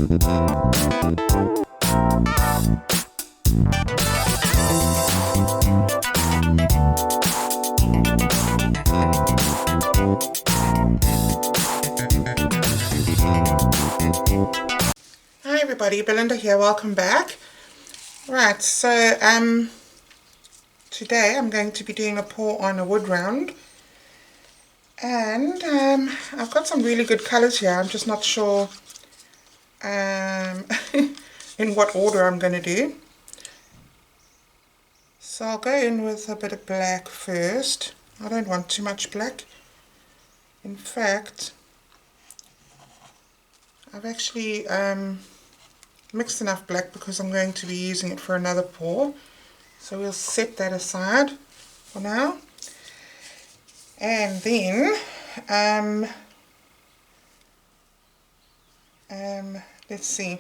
Hi everybody, Belinda here, welcome back. Right, so today I'm going to be doing a pour on a wood round, and I've got some really good colours here. I'm just not sure in what order I'm going to do. So I'll go in with a bit of black first. I don't want too much black. In fact, I've actually mixed enough black because I'm going to be using it for another pour. So we'll set that aside for now. And then let's see.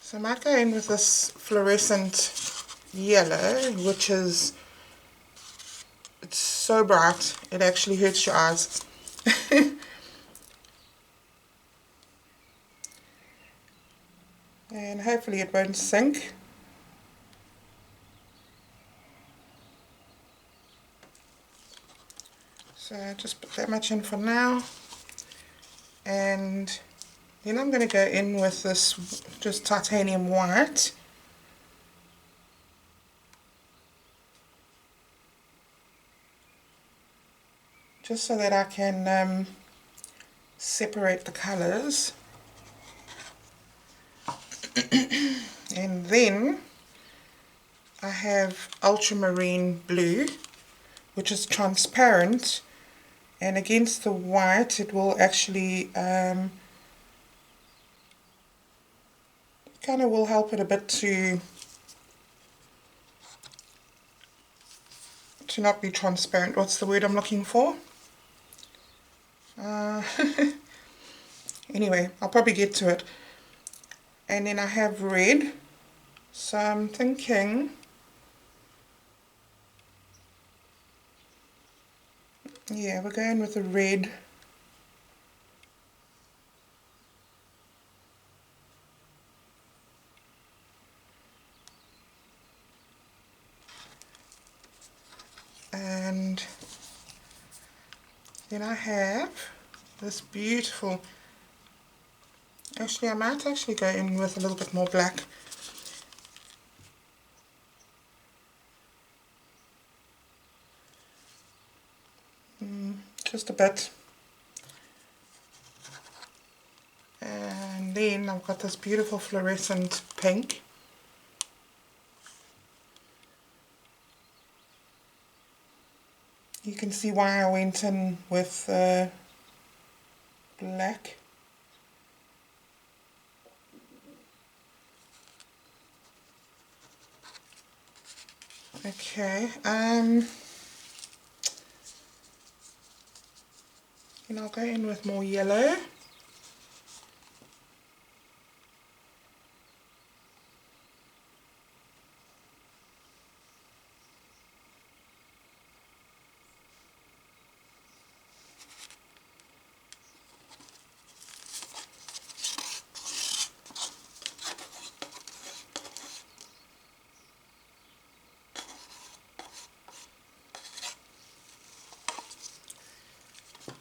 So I might go in with this Florescent Yellow, which is, it's so bright it actually hurts your eyes. And hopefully it won't sink. So just put that much in for now. And then I'm going to go in with this just titanium white. Just so that I can separate the colours. And then I have ultramarine blue, which is transparent, and against the white it will actually kind of will help it a bit to not be transparent. What's the word I'm looking for? Anyway, I'll probably get to it. And then I have red, so I'm thinking, yeah, we're going with the red. And then I have this beautiful, actually I might actually go in with a little bit more black. Just a bit. And then I've got this beautiful Florescent Pink. You can see why I went in with black. Okay, and I'll go in with more yellow.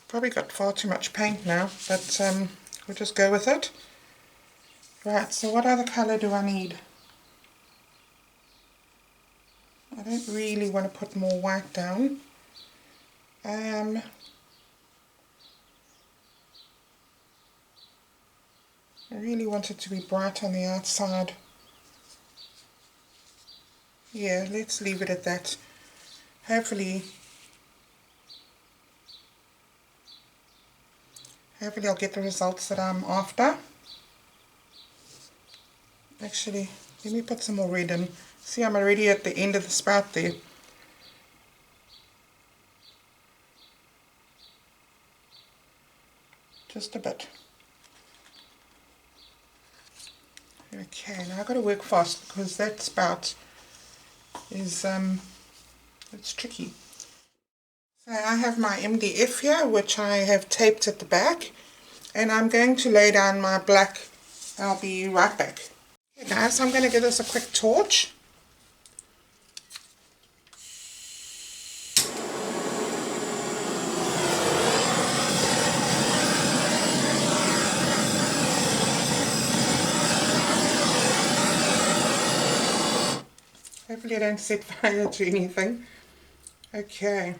Probably got far too much paint now, but we'll just go with it. Right, so what other colour do I need? I don't really want to put more white down. I really want it to be bright on the outside. Yeah, let's leave it at that. Hopefully I'll get the results that I'm after. Actually, let me put some more red in. See, I'm already at the end of the spout there. Just a bit. Okay, now I've got to work fast because that spout is, it's tricky. So I have my MDF here, which I have taped at the back, and I'm going to lay down my black. I'll be right back. Okay guys, I'm going to give this a quick torch. Hopefully I don't set fire to anything. Okay.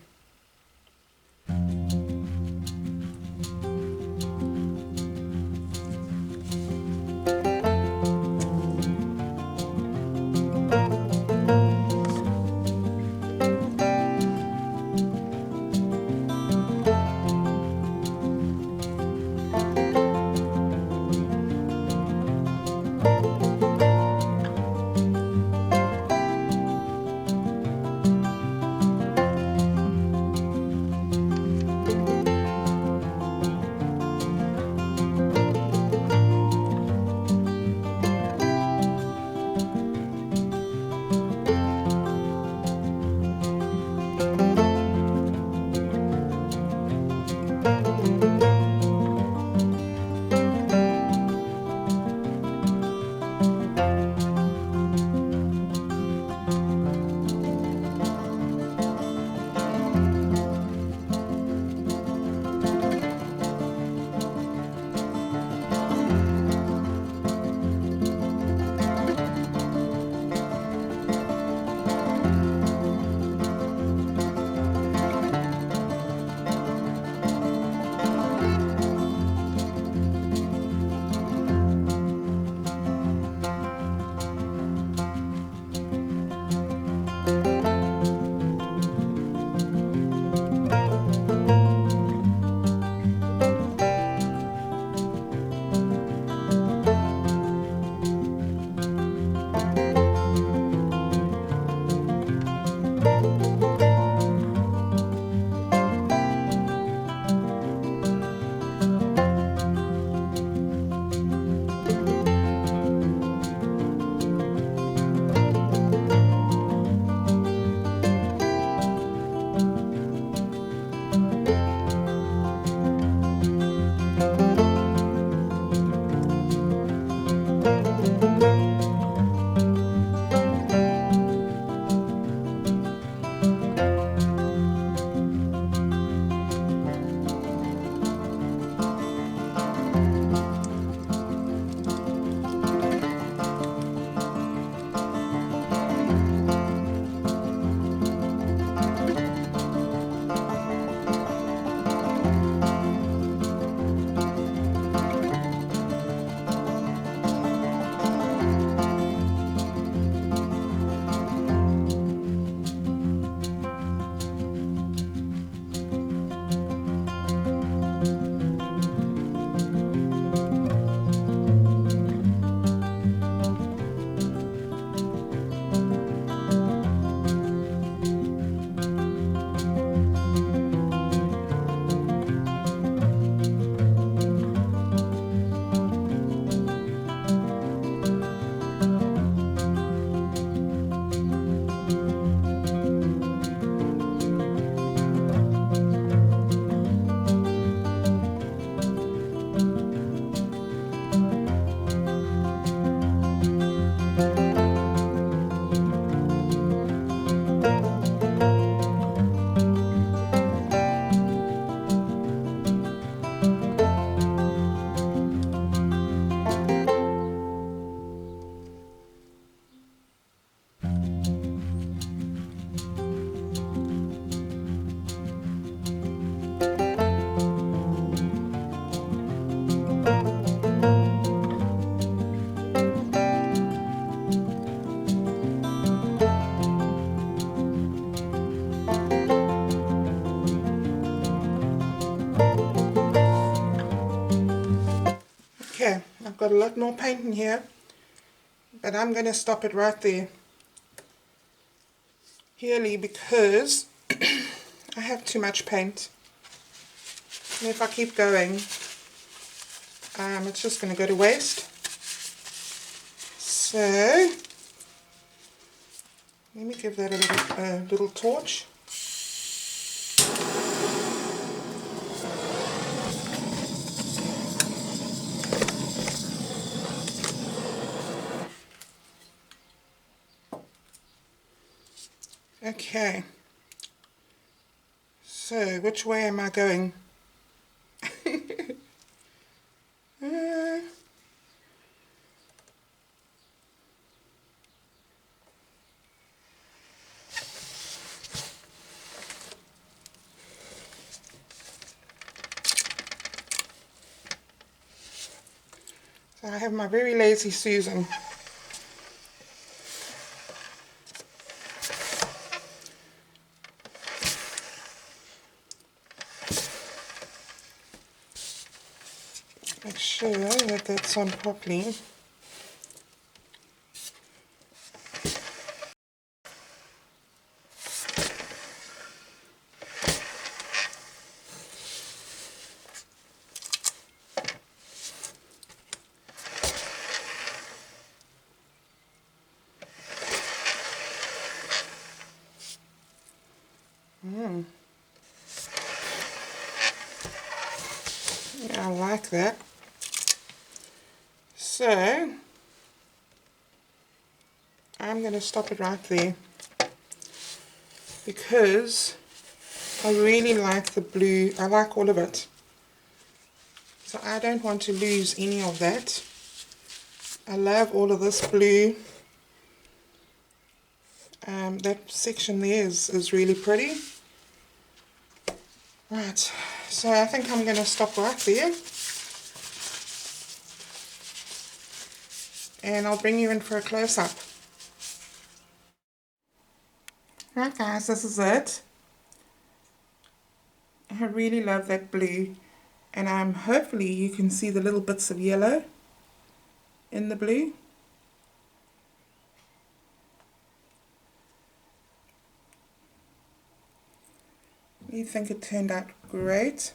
Okay, I've got a lot more paint in here, but I'm going to stop it right there, purely because I have too much paint, and if I keep going, it's just going to go to waste. So, let me give that a little torch. Okay, so which way am I going? uh, so I have my very lazy Susan. Make sure that that's on properly. Yeah, I like that. So I'm going to stop it right there because I really like the blue. I like all of it. So I don't want to lose any of that. I love all of this blue. That section there is really pretty. Right, so I think I'm going to stop right there. And I'll bring you in for a close-up. Right guys, this is it. I really love that blue. And hopefully you can see the little bits of yellow in the blue. I think it turned out great.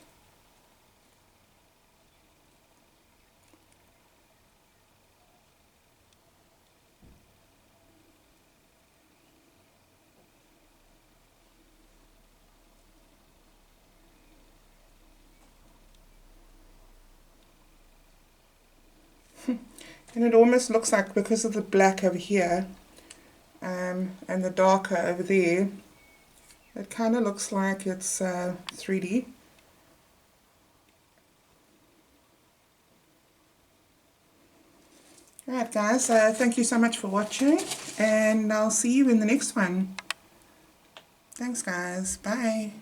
And it almost looks like, because of the black over here and the darker over there, it kind of looks like it's 3D. Alright guys, thank you so much for watching, and I'll see you in the next one. Thanks guys, bye.